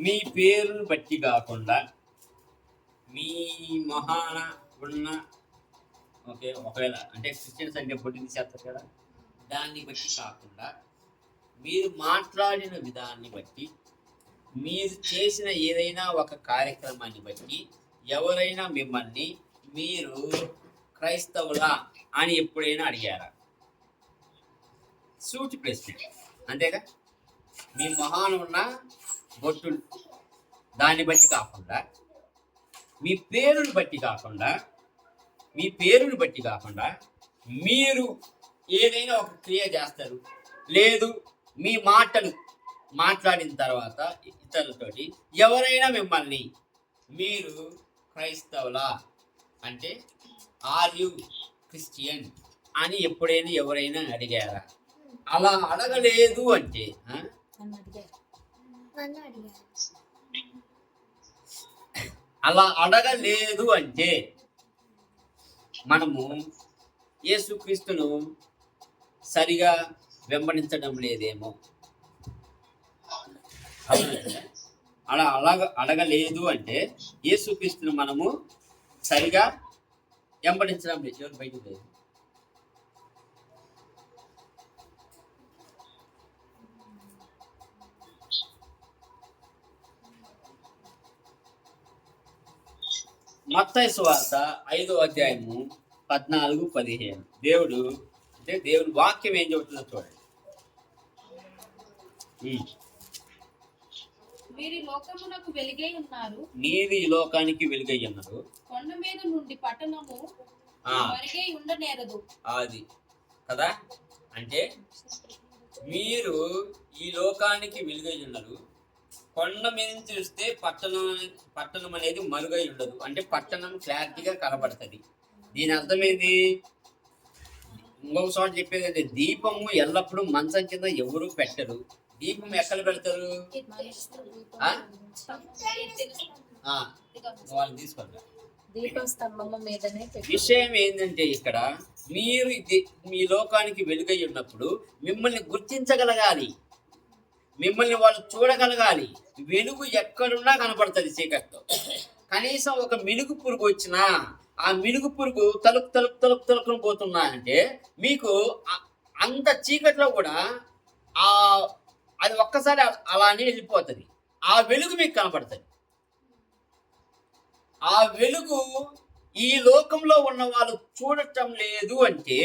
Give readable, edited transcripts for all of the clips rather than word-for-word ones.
మీ పేరును బట్టి కాకుండా మీ మొహాన ఉన్న ఒకవేళ అంటే క్రిస్టియన్స్ అంటే పొట్టి చేస్తారు కదా, దాన్ని బట్టి కాకుండా మీరు మాట్లాడిన విధాన్ని బట్టి, మీరు చేసిన ఏదైనా ఒక కార్యక్రమాన్ని బట్టి ఎవరైనా మిమ్మల్ని మీరు క్రైస్తవులా అని ఎప్పుడైనా అడిగారా? సూటి ప్రశ్న, అంతేగా? మీ మొహాన ఉన్న బొట్టు దాన్ని బట్టి కాకుండా, మీ పేరుని బట్టి కాకుండా మీరు ఏదైనా ఒక క్రియ చేస్తారు, లేదు మీ మాట్లాడిన తర్వాత ఇతరులతోటి ఎవరైనా మిమ్మల్ని మీరు క్రైస్తవులా అంటే ఆర్ యు క్రిస్టియన్ అని ఎప్పుడైనా ఎవరైనా అడిగారా? అలా అడగలేదు అంటే మనము యేసుక్రీస్తును సరిగా వెంబడించడం లేదేమో. అలా అడగలేదు అంటే యేసుక్రీస్తును మనము సరిగా వెంబడించడం లేదు. ఎవరు బయటకు లేదు. మత్తయి సువార్త 5వ అధ్యాయము 14-15 దేవుడు అంటే దేవుని వాక్యం ఏం చెబుతుందో చూడండి. మీరు లోకమునకు వెలుగై ఉన్నారు, నీవు ఈ లోకానికి వెలుగై ఉన్నారు. కొండ మీద నుండి పట్టణము మరుగై ఉండనేరదు. అది కదా, అంటే మీరు ఈ లోకానికి వెలుగై ఉన్నారు. కొండ మీద చూస్తే పట్టణం అనేది మరుగై ఉండదు, అంటే పట్టణం క్లారిటీగా కనబడుతుంది. దీని అర్థమేంది? ఇంకొక చోట చెప్పేది అంటే దీపము ఎల్లప్పుడూ మంచం కింద ఎవరు పెట్టరు. దీపం ఎక్కడ పెడతారు? వాళ్ళు తీసుకోండి. విషయం ఏంటంటే ఇక్కడ మీరు మీ లోకానికి వెలుగై ఉన్నప్పుడు మిమ్మల్ని గుర్తించగలగాలి, మిమ్మల్ని వాళ్ళు చూడగలగాలి. వెలుగు ఎక్కడున్నా కనపడుతుంది చీకటితో. కనీసం ఒక మినుగు పురుగు వచ్చినా ఆ మినుగు పురుగు తలుపును పోతున్నా అంటే మీకు అంత చీకట్లో కూడా అది ఒక్కసారి అలానే వెళ్ళిపోతుంది. ఆ వెలుగు మీకు కనపడుతుంది. ఆ వెలుగు ఈ లోకంలో ఉన్న వాళ్ళు చూడటం లేదు అంటే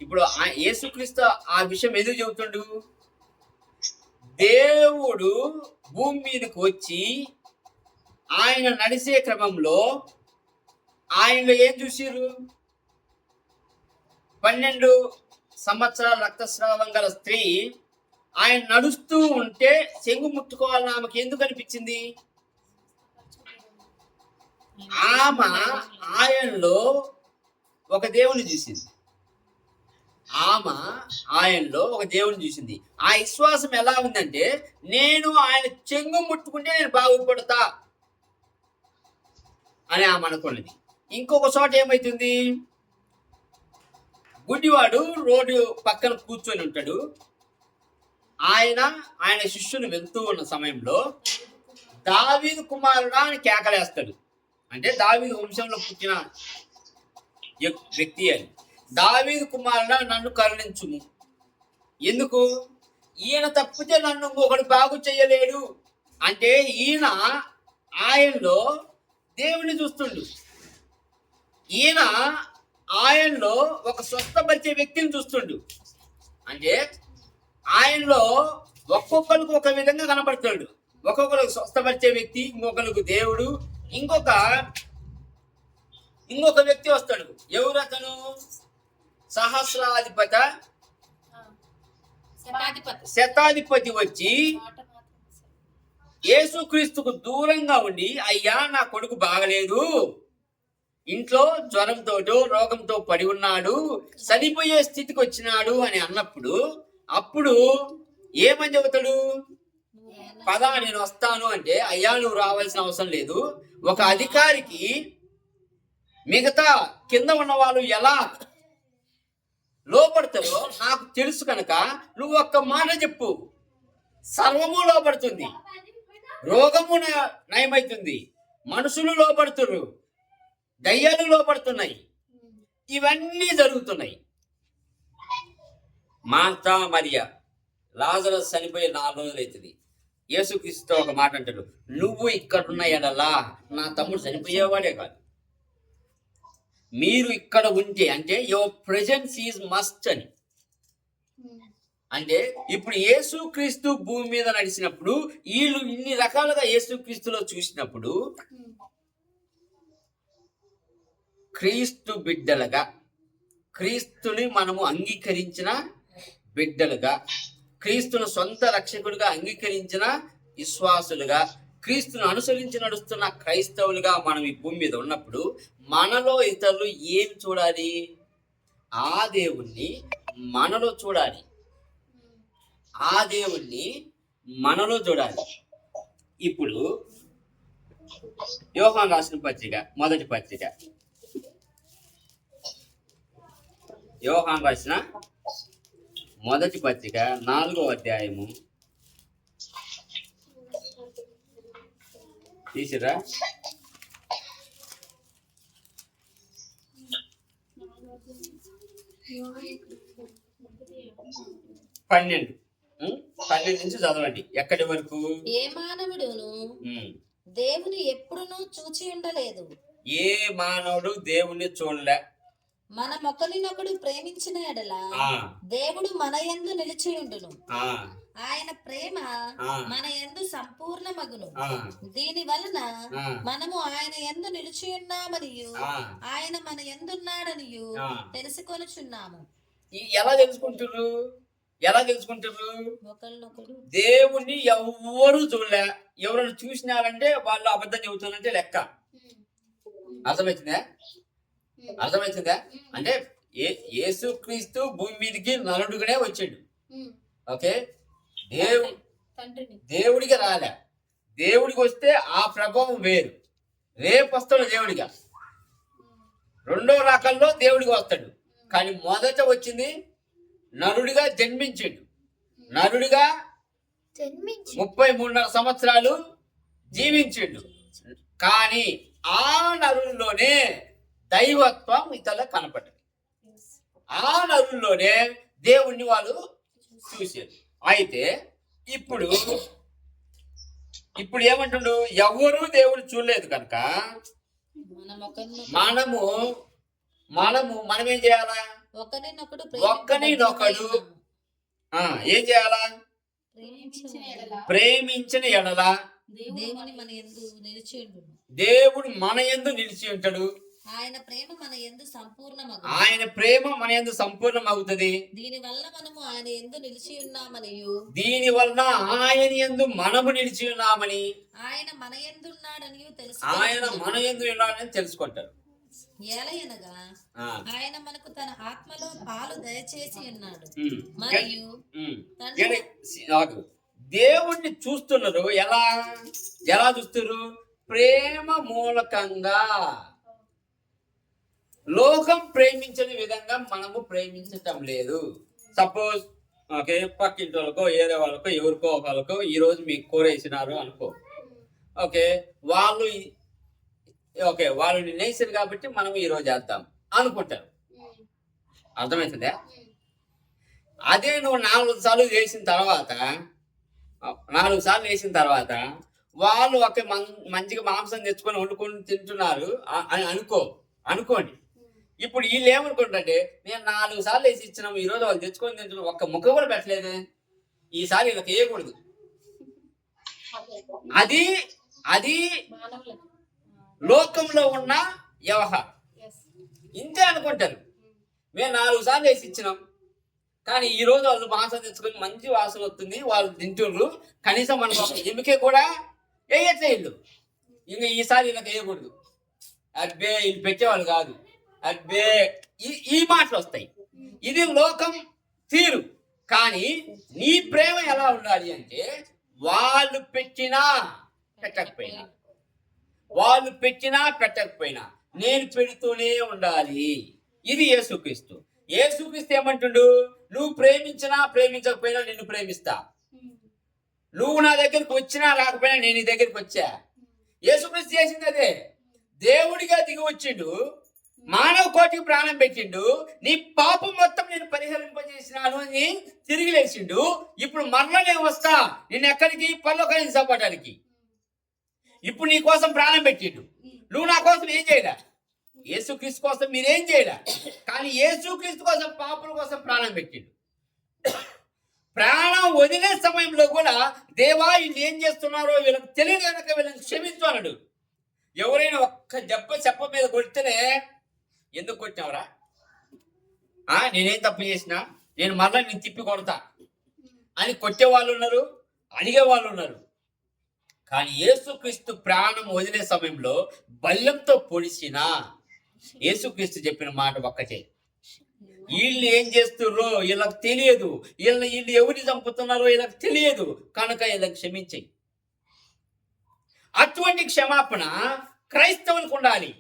ఇప్పుడు యేసుక్రీస్తు ఆ విషయం ఎందుకు చెబుతుండు? దేవుడు భూమి మీదకి వచ్చి ఆయన నడిచే క్రమంలో ఆయనలో ఏం చూసిరు? 12 సంవత్సరాల రక్తస్రావం గల స్త్రీ ఆయన నడుస్తూ ఉంటే చెంగు ముట్టుకోవాలని ఆమెకి ఎందుకు అనిపించింది? ఆమె ఆయనలో ఒక దేవుని చూసింది. ఆ విశ్వాసం ఎలా ఉందంటే, నేను ఆయన చెంగు ముట్టుకుంటే నేను బాగుపడతా అని ఆమె అనుకున్నది. ఇంకొక చోట ఏమవుతుంది? గుడ్డివాడు రోడ్డు పక్కన కూర్చొని ఉంటాడు. ఆయన శిష్యులు వెళ్తూ ఉన్న సమయంలో దావీదు కుమారుడా అని కేకలేస్తాడు. అంటే దావీదు వంశంలో పుట్టిన వ్యక్తి అని. దావీదు కుమారుడా నన్ను కరుణించుము. ఎందుకు? ఈయన తప్పితే నన్ను ఒకడు బాగు చేయలేడు అంటే ఆయనలో దేవుని చూస్తుండు. ఆయనలో ఒక స్వస్థపరిచే వ్యక్తిని చూస్తుండు. అంటే ఆయనలో ఒక్కొక్కరికి ఒక విధంగా కనబడతాడు. ఒక్కొక్కరికి స్వస్థపరిచే వ్యక్తి, ఇంకొకరికి దేవుడు, ఇంకొక వ్యక్తి వస్తాడు. ఎవరు అతను? శతాధిపతి వచ్చి యేసుక్రీస్తుకు దూరంగా ఉండి, అయ్యా నా కొడుకు బాగలేదు, ఇంట్లో జ్వరంతో రోగంతో పడి ఉన్నాడు, చనిపోయే స్థితికి వచ్చినాడు అని అన్నప్పుడు అప్పుడు ఏమని చెబుతాడు? పదా నేను వస్తాను అంటే, అయ్యా నువ్వు రావాల్సిన అవసరం లేదు. ఒక అధికారికి మిగతా కింద ఉన్న వాళ్ళు ఎలా లోపడతారో నాకు తెలుసు కనుక నువ్వు ఒక్క మాట చెప్పు, సర్వము లోపడుతుంది, రోగము నయమవుతుంది, మనుషులు లోపడుతున్నారు, దయ్యాలు లోపడుతున్నాయి, ఇవన్నీ జరుగుతున్నాయి. మార్తా మరియా, లాజరస్ చనిపోయి 4 రోజులు అవుతుంది. యేసుక్రీస్తు ఒక మాట అంటాడు, నువ్వు ఇక్కడున్న ఎడలా నా తమ్ముడు చనిపోయేవాడే కాదు. మీరు ఇక్కడ ఉంటే అంటే యువర్ ప్రెజెన్స్ ఈజ్ మస్ట్ అని. అంటే ఇప్పుడు యేసుక్రీస్తు భూమి మీద నడిచినప్పుడు వీళ్ళు ఇన్ని రకాలుగా యేసుక్రీస్తులో చూసినప్పుడు క్రీస్తు బిడ్డలుగా, క్రీస్తుని మనము అంగీకరించిన బిడ్డలుగా, క్రీస్తును సొంత రక్షకుడిగా అంగీకరించిన విశ్వాసులుగా, క్రీస్తును అనుసరించి నడుస్తున్న క్రైస్తవులుగా మనం ఈ భూమి మీద ఉన్నప్పుడు మనలో ఇతరులు ఏం చూడాలి? ఆ దేవుణ్ణి మనలో చూడాలి, ఆ దేవుణ్ణి మనలో చూడాలి. ఇప్పుడు యోహాను రాసిన పత్రిక, మొదటి పత్రిక, యోహాను రాసిన మొదటి పత్రిక 4వ అధ్యాయము తీసిరా 12 నుంచి చదవండి. ఎక్కడి వరకు? ఏ మానవుడును దేవుని ఎప్పుడునూ చూచి ఉండలేదు. ఏ మానవుడు దేవుణ్ణి చూడలే. మనమొకరినొకడు ప్రేమించిన ఎడల దేవుడు మన యందు నిలిచి ఉండును. ఆయన ప్రేమ మన యందు సంపూర్ణమగును. దీని వలన మనము ఆయన యందు నిలిచి ఉన్నామనియు ఆయన మన యందున్నాడనియు తెలుసుకొనుచున్నాము. ఎలా తెలుసుకుంటారు? ఎలా తెలుసుకుంటారు? ఒకరినొకడు దేవుణ్ణి ఎవరు చూడలే, ఎవరైనా చూసినారంటే వాళ్ళు అబద్ధం చెబుతారంటే లెక్క. అర్థమవుతుందా? అర్థమవుతుందా? అంటే యేసుక్రీస్తు భూమి మీదకి నలుడుగానే వచ్చాడు. ఓకే, దేవుడికి రాలే. దేవుడికి వస్తే ఆ ప్రభావం వేరు. రేపు వస్తాడు దేవుడిగా, రెండో రకంలో దేవుడికి వస్తాడు. కానీ మొదట వచ్చింది నరుడిగా జన్మించాడు. నరుడిగా 33.5 సంవత్సరాలు జీవించాడు. కానీ ఆ నరుడిలోనే దైవత్వం ఇతరులకు కనపడ్డది. ఆ నరుల్లోనే దేవుణ్ణి వాళ్ళు చూశారు. అయితే ఇప్పుడు ఏమంటుండు? ఎవరు దేవుడు చూడలేదు కనుక మనం ఏం చేయాలా? ఒక్కనినొకడు ఏం చేయాలా? ప్రేమించిన ఎడల దేవుడు మన యందు నిలిచి ఉంటాడు. ఆయన ప్రేమ మన యందు సంపూర్ణమగు. ఆయన ప్రేమ మన యందు సంపూర్ణమవుతుంది. దీని వల్ల మనము ఆయన యందు నిలిచి ఉన్నామనియు దీని వలన ఆయన యందు మనము నిలిచి ఉన్నామని, ఆయన మన యందు ఉన్నాడని తెలుసు. ఆయన మన యందు ఉన్నాడని తెలుసుకుంటారు. ఏలయనగా ఆయన మనకు తన ఆత్మలో పాలు దయచేసి ఉన్నాడు. మరియు దేవుణ్ణి చూస్తున్నారు. ఎలా చూస్తున్నారు? ప్రేమ మూలకంగా. లోకం ప్రేమించని విధంగా మనము ప్రేమించటం లేదు. సపోజ్ ఓకే, పక్కింటి వాళ్ళకో ఏరే వాళ్ళకో ఎవరికో వాళ్ళకో ఈరోజు మీకు కూర వేసినారు అనుకో. ఓకే, వాళ్ళు నేసారు కాబట్టి మనం ఈరోజు చేద్దాం అనుకుంటారు. అర్థమవుతుందా? అదే నువ్వు 4 సార్లు చేసిన తర్వాత వాళ్ళు ఒక మంచిగా మాంసం తెచ్చుకొని వండుకొని తింటున్నారు అని అనుకోండి. ఇప్పుడు వీళ్ళు ఏమనుకుంటారంటే, నేను 4 సార్లు వేసి ఇచ్చినాము, ఈరోజు వాళ్ళు తెచ్చుకొని తింటున్నారు, ఒక్క ముక్క కూడా పెట్టలేదు, ఈసారి వీళ్ళకి వేయకూడదు. అది లోకంలో ఉన్న వ్యవహారం. ఇంతే అనుకుంటారు. మేము 4 సార్లు వేసి ఇచ్చినాం, కానీ ఈ రోజు వాళ్ళు మాంసం తెచ్చుకొని మంచి వాసన వస్తుంది, వాళ్ళు తింటున్నారు, కనీసం మనకు ఒక ఎముకే కూడా వేయట్లేదు, ఇంకా ఈసారి వీళ్ళకి వేయకూడదు. అబ్బే వీళ్ళు పెట్టేవాళ్ళు కాదు, అబ్బే ఈ మాటలు వస్తాయి. ఇది లోకం తీరు. కానీ నీ ప్రేమ ఎలా ఉండాలి అంటే, వాళ్ళు పెట్టినా పెట్టకపోయినా నేను పెడుతూనే ఉండాలి. ఇది యేసుక్రీస్తు. యేసుక్రీస్తు ఏమంటుండు? నువ్వు ప్రేమించినా ప్రేమించకపోయినా నిన్ను ప్రేమిస్తా. నువ్వు నా దగ్గరికి వచ్చినా రాకపోయినా నేను నీ దగ్గరికి వచ్చా. యేసుక్రీస్తు చేసింది అదే. దేవుడిగా దిగి వచ్చిండు, మానవ కోటికి ప్రాణం పెట్టిండు, నీ పాపం మొత్తం నేను పరిహరింపజేసినాను అని తిరిగి లేచిండు. ఇప్పుడు మరలా నేను వస్తా నిన్ను ఎక్కడికి? పరలోకానికి చంపడానికి. ఇప్పుడు నీ కోసం ప్రాణం పెట్టిండు. నువ్వు నా కోసం ఏం చేయడా? యేసుక్రీస్తు కోసం మీరేం చేయడా? కానీ యేసుక్రీస్తు కోసం, పాపుల కోసం ప్రాణం పెట్టిండు. ప్రాణం వదిలే సమయంలో కూడా దేవా వీళ్ళు ఏం చేస్తున్నారో వీళ్ళకి తెలియదు కనుక వీళ్ళని క్షమించు అన్నాడు. ఎవరైనా ఒక్క దెబ్బ చెప్ప మీద కొడితేనే ఎందుకు కొట్టినవరా, నేనేం తప్పు చేసినా నేను మరలా నేను తిప్పి కొడతా అని కొట్టే వాళ్ళు ఉన్నారు, అడిగే వాళ్ళు ఉన్నారు. కానీ యేసుక్రీస్తు ప్రాణం వదిలే సమయంలో బల్లెంతో పొడిచినా యేసుక్రీస్తు చెప్పిన మాట ఒక్కటే, వీళ్ళు ఏం చేస్తున్నారో వీళ్ళకి తెలియదు, వీళ్ళు ఎవరిని చంపుతున్నారో వీళ్ళకి తెలియదు కనుక వీళ్ళకి క్షమించేయి. అటువంటి క్షమాపణ క్రైస్తవులకు ఉండాలి.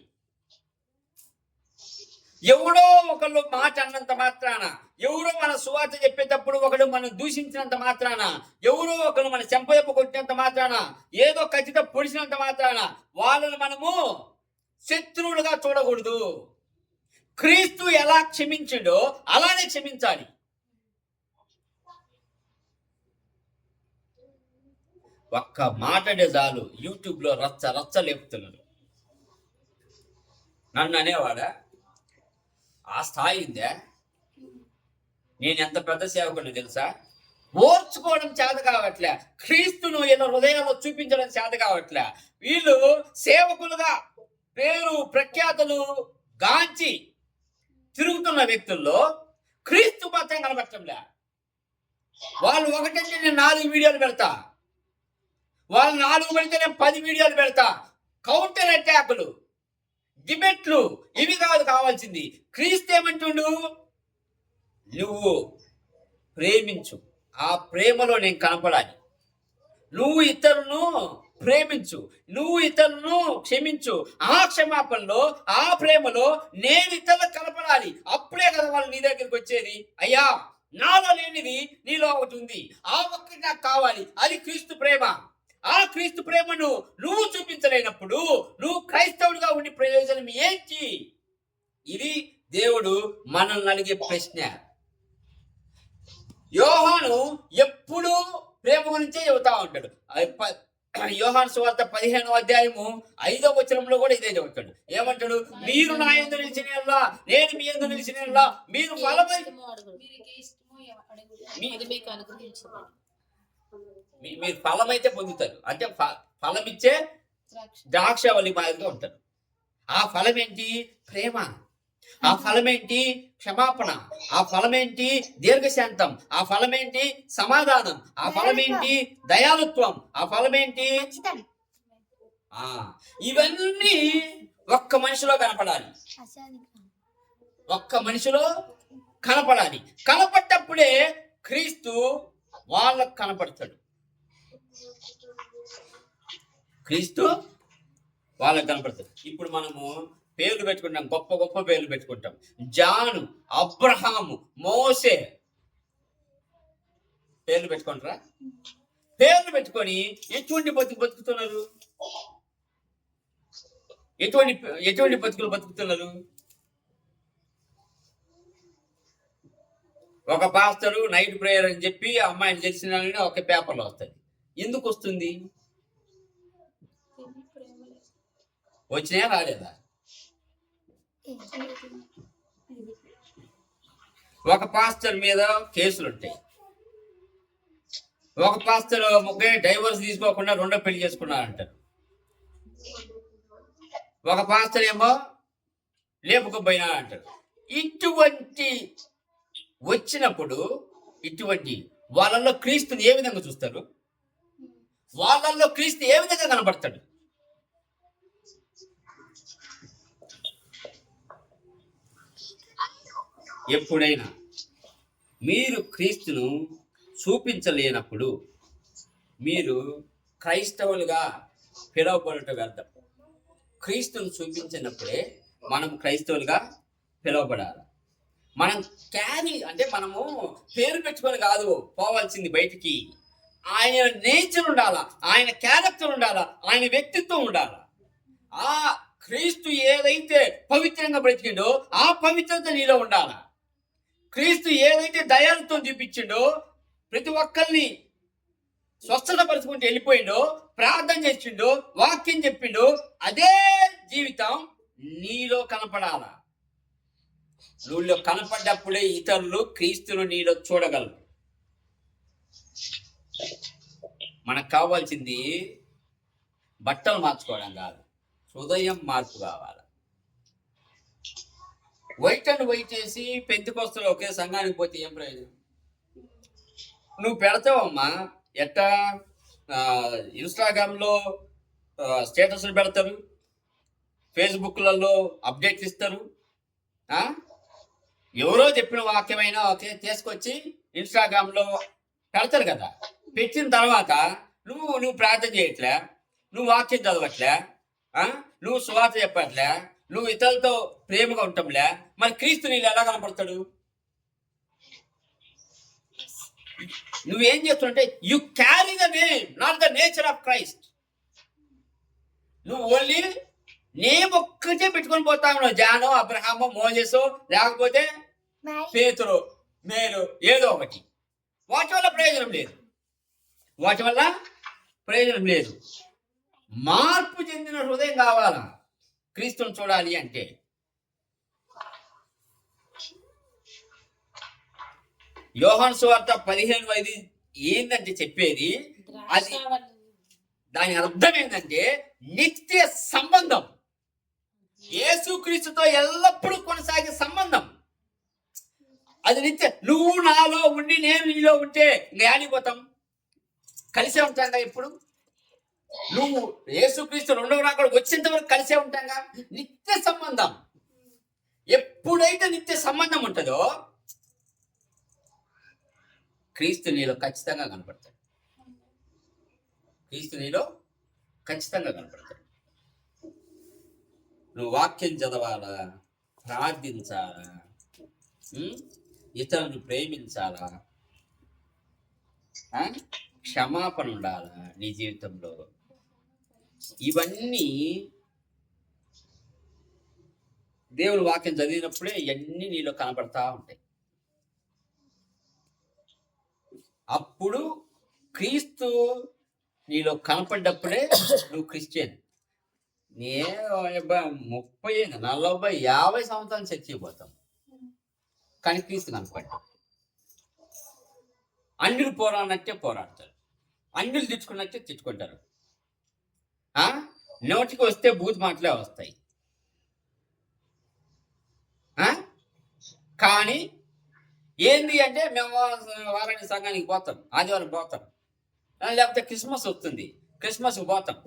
ఎవడో ఒకళ్ళు మాట అన్నంత మాత్రాన, ఎవరో మన సువార్త చెప్పేటప్పుడు ఒకడు మనం దూషించినంత మాత్రాన, ఎవరో ఒకరు మన చెంపదెబ్బ కొట్టినంత మాత్రాన, ఏదో ఖచ్చితంగా పొడిచినంత మాత్రాన వాళ్ళని మనము శత్రువులుగా చూడకూడదు. క్రీస్తు ఎలా క్షమించిండో అలానే క్షమించాలి. ఒక్క మాటడే చాలు యూట్యూబ్లో రచ్చ రచ్చ లేపుతున్నారు. నన్ను అనేవాడా ఆ స్థాయి ఉందే? నేను ఎంత పెద్ద సేవకుని తెలుసా? ఓర్చుకోవడం చేత కావట్లే, క్రీస్తును ఇలా హృదయాల్లో చూపించడం చేత కావట్లే. వీళ్ళు సేవకులుగా పేరు ప్రఖ్యాతులు గాంచి తిరుగుతున్న వ్యక్తుల్లో క్రీస్తు మాత్రం కనబట్టంలే. వాళ్ళు ఒకటంటే నేను 4 వీడియోలు పెడతా, వాళ్ళు 4 పెడితే నేను 10 వీడియోలు పెడతా. కౌంటర్ అటాకులు, డిబెట్లు ఇవి కాదు కావాల్సింది. క్రీస్తు ఏమంటుండు? నువ్వు ప్రేమించు, ఆ ప్రేమలో నేను కనపడాలి. నువ్వు ఇతరులను ప్రేమించు, నువ్వు ఇతరులను క్షమించు. ఆ క్షమాపణలో, ఆ ప్రేమలో నేను ఇతరులకు కనపడాలి. అప్పుడే కదా వాళ్ళు నీ దగ్గరికి వచ్చేది. అయ్యా నాలో లేనిది నీలో ఒకటి ఉంది, ఆ ఒక్కటి నాకు కావాలి. అది క్రీస్తు ప్రేమ. ఆ క్రీస్తు ప్రేమను నువ్వు చూపించలేనప్పుడు నువ్వు క్రైస్తవుడిగా ఉండి ప్రయోజనం ఏంటి? ఇది దేవుడు మనల్ని అడిగే ప్రశ్న. యోహాను ఎప్పుడు ప్రేమ గురించే చెబుతా ఉంటాడు. యోహాను సువార్త 15వ అధ్యాయము 5వ వచనంలో కూడా ఇదే చెబుతాడు. ఏమంటాడు? మీరు నా యందు నిలిచిన నేను మీ యందు నిలిచిన మీరు మీరు ఫలమైతే పొందుతారు. అంటే ఫలమిచ్చే ద్రాక్షవల్లి మాదిరిగా ఉంటారు. ఆ ఫలం ఏంటి? ప్రేమ. ఆ ఫలం ఏంటి? క్షమాపణ. ఆ ఫలం ఏంటి? దీర్ఘశాంతం. ఆ ఫలం ఏంటి? సమాధానం. ఆ ఫలం ఏంటి? దయాలుత్వం. ఆ ఫలం ఏంటి? ఇవన్నీ ఒక్క మనిషిలో కనపడాలి. ఒక్క మనిషిలో కనపడాలి. కనపడ్డప్పుడే క్రీస్తు వాళ్ళకు కనపడతాడు. క్రీస్తు వాళ్ళకు కనపడతాడు. ఇప్పుడు మనము పేర్లు పెట్టుకుంటాం, గొప్ప గొప్ప పేర్లు పెట్టుకుంటాం. జాను, అబ్రహాము, మోసే పేర్లు పెట్టుకుంటారా? పేర్లు పెట్టుకొని ఎటువంటి బతుకుతున్నారు? ఎటువంటి బతుకులు బతుకుతున్నారు? ఒక పాస్టరు నైట్ ప్రేయర్ అని చెప్పి అమ్మాయిని తెలిసిన ఒక పేపర్లో వస్తుంది. ఎందుకు వస్తుంది? వచ్చినాయా రాలేదా? ఒక పాస్టర్ మీద కేసులు ఉంటాయి. ఒక పాస్టర్ డైవర్స్ తీసుకోకుండా 2వ పెళ్లి చేసుకున్నారంటారు. ఒక పాస్టర్ ఏమో లేపుకుపోయినా అంటారు. ఇటువంటి వచ్చినప్పుడు వాళ్ళల్లో క్రీస్తుని ఏ విధంగా చూస్తారు? వాళ్ళల్లో క్రీస్తు ఏ విధంగా కనబడతాడు? ఎప్పుడైనా మీరు క్రీస్తును చూపించలేనప్పుడు మీరు క్రైస్తవులుగా పిలువబడటం వ్యర్థం. క్రీస్తును చూపించినప్పుడే మనం క్రైస్తవులుగా పిలువబడాలి. మనం క్యారీ అంటే మనము పేరు పెట్టుకొని కాదు పోవాల్సింది బయటికి. ఆయన నేచర్ ఉండాలా, ఆయన క్యారెక్టర్ ఉండాలా, ఆయన వ్యక్తిత్వం ఉండాలా. ఆ క్రీస్తు ఏదైతే పవిత్రంగా బ్రతికిండో ఆ పవిత్రత నీలో ఉండాలా. క్రీస్తు ఏదైతే దయాలతో చూపించిండో, ప్రతి ఒక్కరిని స్వస్థత పరుచుకుంటూ వెళ్ళిపోయిండో, ప్రార్థన చేసిండో, వాక్యం చెప్పిండో, అదే జీవితం నీలో కనపడాలా. నువ్వులో కనపడ్డప్పుడే ఇతరులు క్రీస్తును నీలో చూడగలరు. మనకు కావాల్సింది బట్టలు మార్చుకోవడం కాదు, హృదయం మార్పు కావాలి. వైట్ అండ్ వైట్ వేసి పెంతికొస్తలు ఒకే సంఘానికి పోతే ఏం ప్రయోజనం? నువ్వు పెడతావమ్మా, ఎట్టా ఇన్స్టాగ్రామ్లో స్టేటస్లు పెడతారు, ఫేస్బుక్లలో అప్డేట్స్ ఇస్తారు. ఎవరో చెప్పిన వాక్యమైనా ఒకే తీసుకొచ్చి ఇన్స్టాగ్రామ్లో పెడతారు కదా. పెట్టిన తర్వాత నువ్వు ప్రార్థన చేయట్లే, నువ్వు వాక్యం చదవట్లే, నువ్వు సువార్త చెప్పట్లే, నువ్వు ఇతరులతో ప్రేమగా ఉండటంలే, మరి క్రీస్తు నీళ్ళు ఎలా కనపడతాడు? నువ్వేం చేస్తుంటే you carry the name, not the nature of Christ. నువ్వు ఓన్లీ నేమ్ ఒక్కటే పెట్టుకొని పోతావు. జానో, అబ్రహామో, మోజెసో, లేకపోతే పేతురు, మేలు, ఏదో ఒకటి. వాటి వల్ల ప్రయోజనం లేదు, వాటి వల్ల ప్రయోజనం లేదు. మార్పు చెందిన హృదయం కావాలా క్రీస్తుని చూడాలి అంటే. యోహాను సువార్త 15:5 ఏందంటే చెప్పేది అది. దాని అర్థం ఏంటంటే నిత్య సంబంధం, యేసుక్రీస్తుతో ఎల్లప్పుడూ కొనసాగే సంబంధం. అది నిత్య. నువ్వు నాలో ఉండి నేను నీలో ఉంటే ఇంకా ఆడిపోతాం, కలిసే ఉంటాం కదా. ఇప్పుడు నువ్వు యేసుక్రీస్తు రెండవ రాకడ వచ్చేంత వరకు కలిసే ఉంటాంగా. నిత్య సంబంధం. ఎప్పుడైతే నిత్య సంబంధం ఉంటుందో క్రీస్తు నీలో ఖచ్చితంగా కనపడతాడు. క్రీస్తు నీలో ఖచ్చితంగా కనపడతాడు. నువ్వు వాక్యం చదవాలా, ప్రార్థించాలా, ఇతరులను ప్రేమించాలా, క్షమాపణ ఉండాలా నీ జీవితంలో. ఇవన్నీ దేవుని వాక్యం చదివినప్పుడే ఇవన్నీ నీలో కనపడతా ఉంటాయి. అప్పుడు క్రీస్తు నీలో కనపడ్డప్పుడే నువ్వు క్రిస్టియన్. నే 30, 40, 50 సంవత్సరాలు చచ్చిపోతాం, కానీ క్రీస్తు కనపడ్డా. అన్యులు పోరాడినట్టే పోరాడతారు, అన్యులు తిట్టుకున్నట్టే తిట్టుకుంటారు. నోటికి వస్తే బూత్ మాటలే వస్తాయి. కానీ ఏంది అంటే మేము వారానికి సంఘానికి పోతాం, ఆదివారం పోతాం, లేకపోతే క్రిస్మస్ వస్తుంది, క్రిస్మస్కి పోతాం,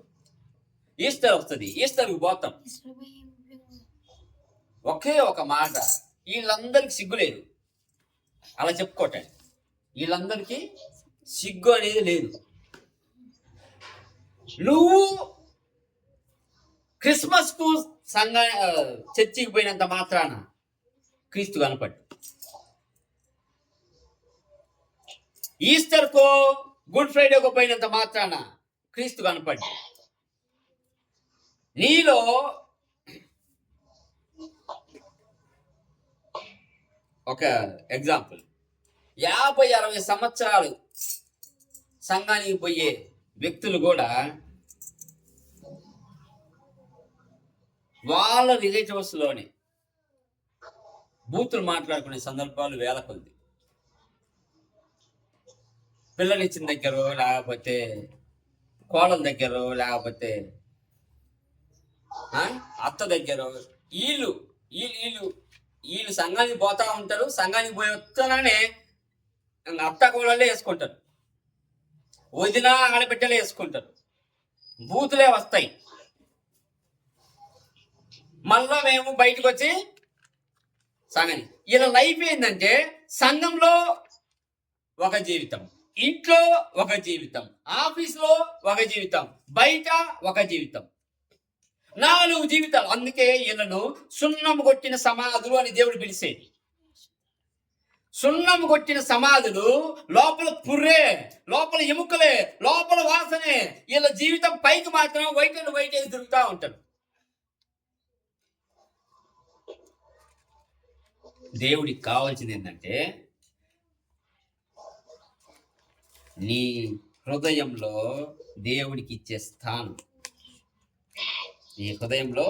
ఈస్టర్ వస్తుంది, ఈస్టర్కి పోతాం. ఒకే ఒక మాట, వీళ్ళందరికీ సిగ్గు లేదు అలా చెప్పుకోవటానికి. వీళ్ళందరికీ సిగ్గు అనేది లేదు. నువ్వు క్రిస్మస్కు చర్చికి పోయినంత మాత్రాన క్రీస్తు కనపడ్డు. ఈస్టర్కో గుడ్ ఫ్రైడేకో పోయినంత మాత్రాన క్రీస్తు కనపడ్డు. నీలో ఒక ఎగ్జాంపుల్, 50-60 సంవత్సరాలు సంఘానికి పోయే వ్యక్తులు కూడా వాళ్ళ రిలేటివ్స్లోనే బూతులు మాట్లాడుకునే సందర్భాలు వేల కొద్ది. పిల్లలు ఇచ్చిన దగ్గర, లేకపోతే కోడల దగ్గర, లేకపోతే అత్త దగ్గర, వీళ్ళు సంఘానికి పోతా ఉంటారు. సంఘానికి పోయి వస్తాననే అత్త కోడలే వేసుకుంటారు, వదిన ఆడబిడ్డలే వేసుకుంటారు, బూతులే వస్తాయి. మళ్ళా మేము బయటకు వచ్చి సంఘానికి. ఇలా లైఫ్ ఏంటంటే సంఘంలో ఒక జీవితం, ఇంట్లో ఒక జీవితం, ఆఫీస్లో ఒక జీవితం, బయట ఒక జీవితం, 4 జీవితాలు. అందుకే వీళ్ళను సున్నం కొట్టిన సమాధులు అని దేవుడు పిలిచేది. సున్నం కొట్టిన సమాధులు, లోపల పుర్రే, లోపల ఎముకలే, లోపల వాసనే. వీళ్ళ జీవితం పైకి మాత్రం వైట్ అండ్ వైట్ వేసి తిరుగుతూ ఉంటారు. దేవుడికి కావాల్సింది ఏంటంటే నీ హృదయంలో దేవుడికి ఇచ్చే స్థానం. నీ హృదయంలో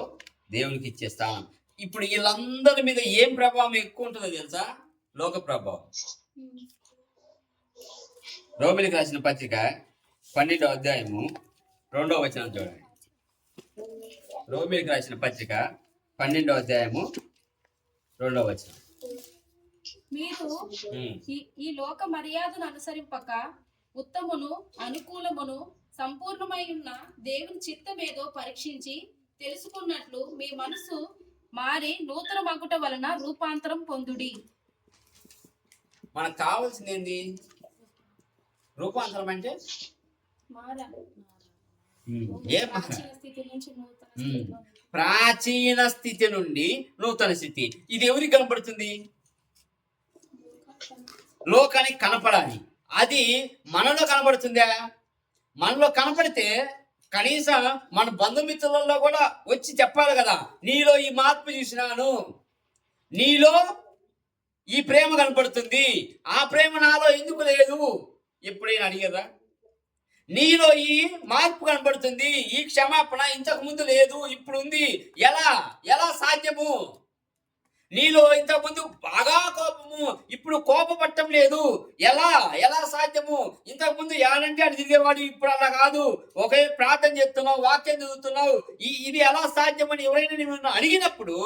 దేవుడికి ఇచ్చే స్థానం. ఇప్పుడు వీళ్ళందరి మీద ఏం ప్రభావం ఎక్కువ ఉంటుందో తెలుసా? లోక ప్రభావం. రోమిలికి రాసిన పత్రిక 12వ అధ్యాయము 2వ వచనం చూడండి. రోమిలికి రాసిన పత్రిక 12వ అధ్యాయము 2వ వచనం. మీరు ఈ లోక మర్యాదను అనుసరింపక ఉత్తమును అనుకూలమును సంపూర్ణమై ఉన్న దేవుని చిత్తమేదో పరీక్షించి తెలుసుకున్నట్లు మీ మనసు మారి నూతన మగుట వలన రూపాంతరం పొందుడి. మనకు కావాల్సింది ఏంది? రూపాంతరం అంటే ప్రాచీన స్థితి నుండి నూతన స్థితి. ఇది ఎవరికి కనపడుతుంది? లోకానికి కనపడాలి. అది మనలో కనపడుతుందా? మనలో కనపడితే కనీసం మన బంధుమిత్రులలో కూడా వచ్చి చెప్పాలి కదా, నీలో ఈ మార్పు చూసినాను, నీలో ఈ ప్రేమ కనపడుతుంది, ఆ ప్రేమ నాలో ఎందుకు లేదు? ఎప్పుడైనా అడిగారా? నీలో ఈ మార్పు కనపడుతుంది, ఈ క్షమాపణ ఇంతకు ముందు లేదు, ఇప్పుడు ఉంది. ఎలా సాధ్యము? నీలో ఇంతకు ముందు బాగా కోపము, ఇప్పుడు కోపపట్టం లేదు. ఎలా సాధ్యము? ఇంతకు ముందు ఏడంటే అది తిరిగేవాడు, ఇప్పుడు అలా కాదు. ఒకే ప్రార్థన చేస్తున్నావు, వాక్యం చదువుతున్నావు. ఇది ఎలా సాధ్యమని ఎవరైనా నిన్ను అడిగినప్పుడు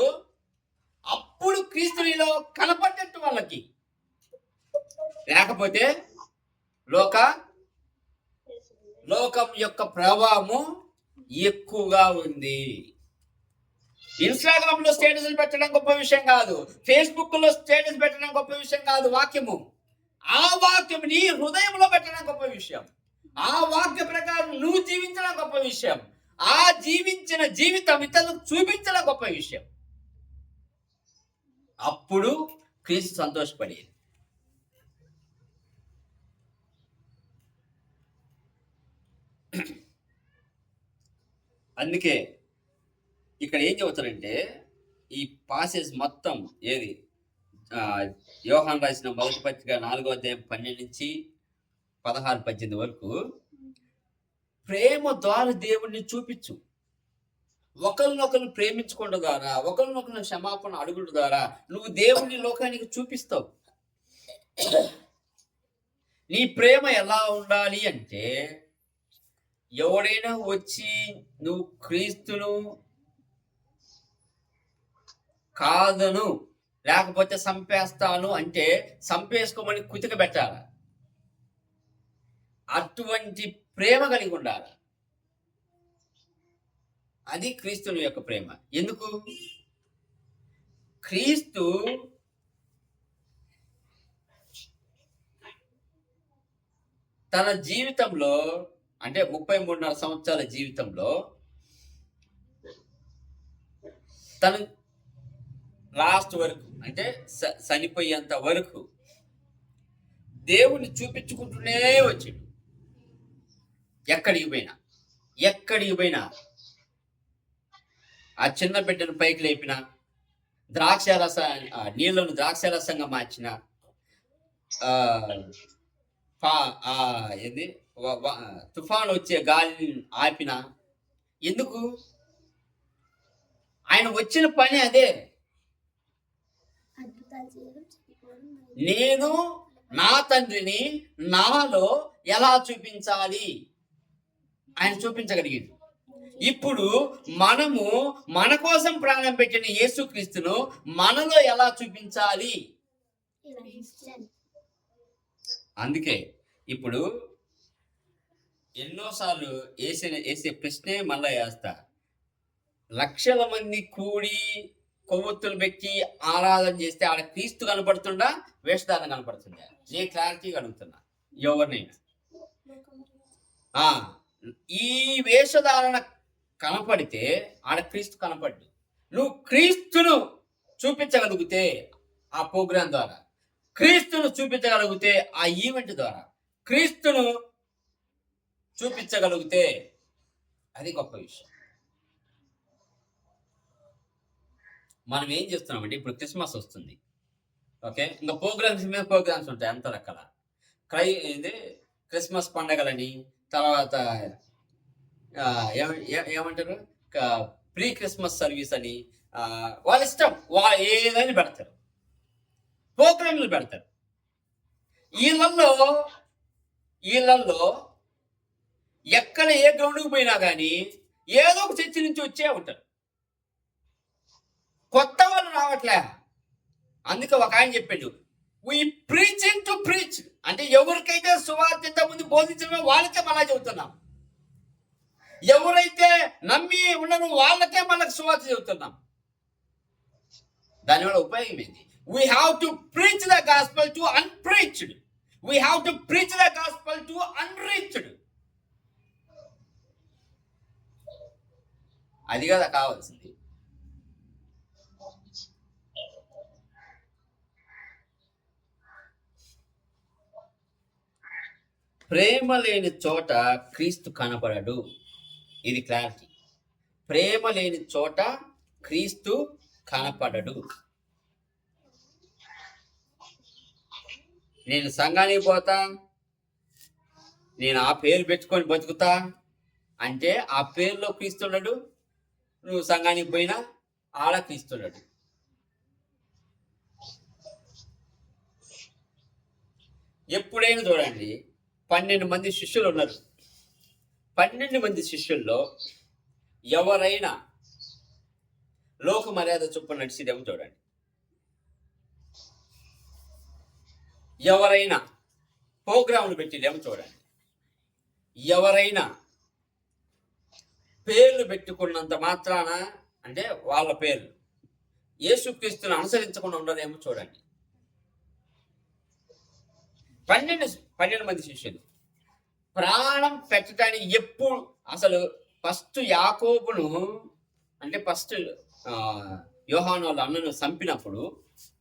అప్పుడు క్రీస్తు నీలో కనపడ్డట్టు వాళ్ళకి. లేకపోతే లోకం యొక్క ప్రభావము ఎక్కువగా ఉంది. ఇన్స్టాగ్రామ్ లో స్టేటస్లు పెట్టడం గొప్ప విషయం కాదు, ఫేస్బుక్ లో స్టేటస్ పెట్టడం గొప్ప విషయం కాదు. వాక్యము, ఆ వాక్యం నీ హృదయంలో పెట్టడం గొప్ప విషయం. ఆ వాక్య ప్రకారం నువ్వు జీవించడం గొప్ప విషయం. ఆ జీవించిన జీవితం ఇతరులకు చూపించడం గొప్ప విషయం. అప్పుడు క్రీస్తు సంతోషపడేది. అందుకే ఇక్కడ ఏం చెబుతారంటే ఈ పాసేజ్ మొత్తం ఏది యోహాను రాసిన మొదటి పత్రిక 4వ అధ్యాయం 12 నుంచి 16-18 వరకు ప్రేమ ద్వారా దేవుడిని చూపించు. ఒకరినొకరు ప్రేమించుకోవడం ద్వారా, ఒకరినొకరు క్షమాపణ అడుగుల ద్వారా నువ్వు దేవుని లోకానికి చూపిస్తావు. నీ ప్రేమ ఎలా ఉండాలి అంటే, ఎవడైనా వచ్చి నువ్వు క్రీస్తును కాదను లేకపోతే చంపేస్తాను అంటే చంపేసుకోమని కుతిక పెట్టాలి. అటువంటి ప్రేమ కలిగి ఉండాలి. అది క్రీస్తుని యొక్క ప్రేమ. ఎందుకు? క్రీస్తు తన జీవితంలో అంటే 33.5 సంవత్సరాల జీవితంలో తను లాస్ట్ వరకు అంటే చనిపోయేంత వరకు దేవుణ్ణి చూపించుకుంటూనే వచ్చాడు. ఎక్కడికి పోయినా ఆ చిన్న బిడ్డను పైకి లేపిన, నీళ్లను ద్రాక్షరసంగా మార్చిన, తుఫాను వచ్చే గాలిని ఆపిన. ఎందుకు? ఆయన వచ్చిన పని అదే. నేను నా తండ్రిని నాలో ఎలా చూపించాలి ఆయన చూపించగలిగింది. ఇప్పుడు మనము మన కోసం ప్రాణం పెట్టిన యేసుక్రీస్తును మనలో ఎలా చూపించాలి? అందుకే ఇప్పుడు ఎన్నోసార్లు వేసే ప్రశ్నే మళ్ళా వేస్తా. లక్షల మంది కూడి కొవ్వొత్తులు పెట్టి ఆరాధన చేస్తే ఆడ క్రీస్తు కనపడుతుండా, వేషధారణ కనపడుతుందా? నేను క్లారిటీగా అడుగుతున్నా ఎవరినైనా. ఈ వేషధారణ కనపడితే ఆడ క్రీస్తు కనపడ్డు. నువ్వు క్రీస్తును చూపించగలిగితే ఆ ప్రోగ్రాం ద్వారా క్రీస్తును చూపించగలిగితే, ఆ ఈవెంట్ ద్వారా క్రీస్తును చూపించగలిగితే అది గొప్ప విషయం. మనం ఏం చేస్తున్నామంటే, ఇప్పుడు క్రిస్మస్ వస్తుంది, ఓకే, ఇంకా ప్రోగ్రామ్స్ మీద ప్రోగ్రామ్స్ ఉంటాయి అంత రకాల. ఇది క్రిస్మస్ పండగలని, తర్వాత ఏమంటారు, ప్రీ క్రిస్మస్ సర్వీస్ అని, వాళ్ళ ఇష్టం, ఏదైనా పెడతారు, ప్రోగ్రాంలు పెడతారు. వీళ్ళల్లో ఎక్కడ ఏ గ్రౌండ్కి పోయినా కానీ ఏదో ఒక చర్చి నుంచి వచ్చే ఉంటారు, కొత్త వాళ్ళు రావట్లే. అందుకే ఒక ఆయన చెప్పాడు, వీ ప్రీచింగ్ టు ప్రీచ్, అంటే ఎవరికైతే సువార్త ఇంతకుముందు బోధించడమో వాళ్ళకే మళ్ళా చెబుతున్నాం, ఎవరైతే నమ్మి ఉండను వాళ్ళకే మనకు సువార్త చెబుతున్నాం. దానివల్ల ఉపయోగం ఏంది? We have to preach the gospel to unpreached. We have to preach the gospel to unreached. అది కదా కావాల్సింది. ప్రేమ లేని చోట క్రీస్తు కనపడడు. ఇది క్లారిటీ. ప్రేమ లేని చోట క్రీస్తు కనపడడు. నేను సంఘానికి పోతా, నేను ఆ పేరు పెట్టుకొని బతుకుతా అంటే ఆ పేరులో క్రీస్తున్నాడు. నువ్వు సంఘానికి పోయినా ఆడ క్రీస్తున్నాడు. ఎప్పుడైనా చూడండి, 12 మంది శిష్యులు ఉన్నారు. 12 మంది శిష్యుల్లో ఎవరైనా లోక మర్యాద చొప్పున నడిచేదేమో చూడండి. ఎవరైనా ప్రోగ్రాములు పెట్టేదేమో చూడండి. ఎవరైనా పేర్లు పెట్టుకున్నంత మాత్రాన, అంటే వాళ్ళ పేర్లు యేసుక్రీస్తుని అనుసరించకుండా ఉండదేమో చూడండి. 12 మంది శిష్యులు ప్రాణం పెట్టడానికి ఎప్పుడు అసలు ఫస్ట్ యాకోబును, అంటే ఫస్ట్ యోహాను వాళ్ళ అన్నను చంపినప్పుడు,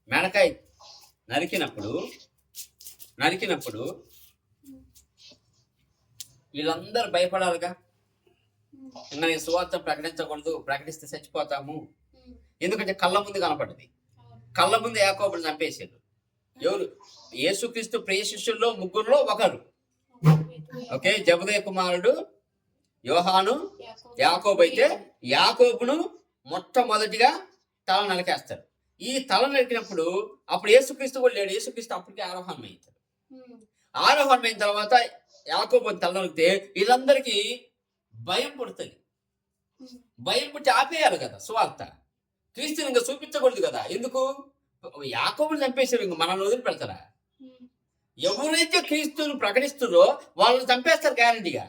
మెడకాయ నరికినప్పుడు వీళ్ళందరూ భయపడాలిగా. ఇంకా నేను సువార్త ప్రకటించకూడదు, ప్రకటిస్తే చచ్చిపోతాము. ఎందుకంటే కళ్ళ ముందు కనపడ్డది. కళ్ళ ముందు యాకోబుని చంపేసారు. ఎవరు? యేసుక్రీస్తు ప్రియ శిష్యుల్లో 3 ఒకరు. ఓకే, జబదయి కుమారుడు యోహాను, యాకోబు. అయితే యాకోబును మొట్టమొదటిగా తల నరికేస్తారు. ఈ తల నరికినప్పుడు అప్పుడు యేసుక్రీస్తు కూడా లేడు. యేసుక్రీస్తు అప్పటికే ఆరోహణం అవుతాడు. ఆరోహణం అయిన తర్వాత యాకోబుని తల నరికితే వీళ్ళందరికీ భయం పుడుతుంది. భయం పుట్టి ఆపేయాలి కదా సువార్త. క్రీస్తుని ఇంకా చూపించకూడదు కదా. ఎందుకు? యాకోబుని చంపేశారు, ఇంక మనల్ని వదిలిపెడతారా? ఎవరైతే క్రీస్తుని ప్రకటిస్తారో వాళ్ళని చంపేస్తారు గ్యారంటీగా.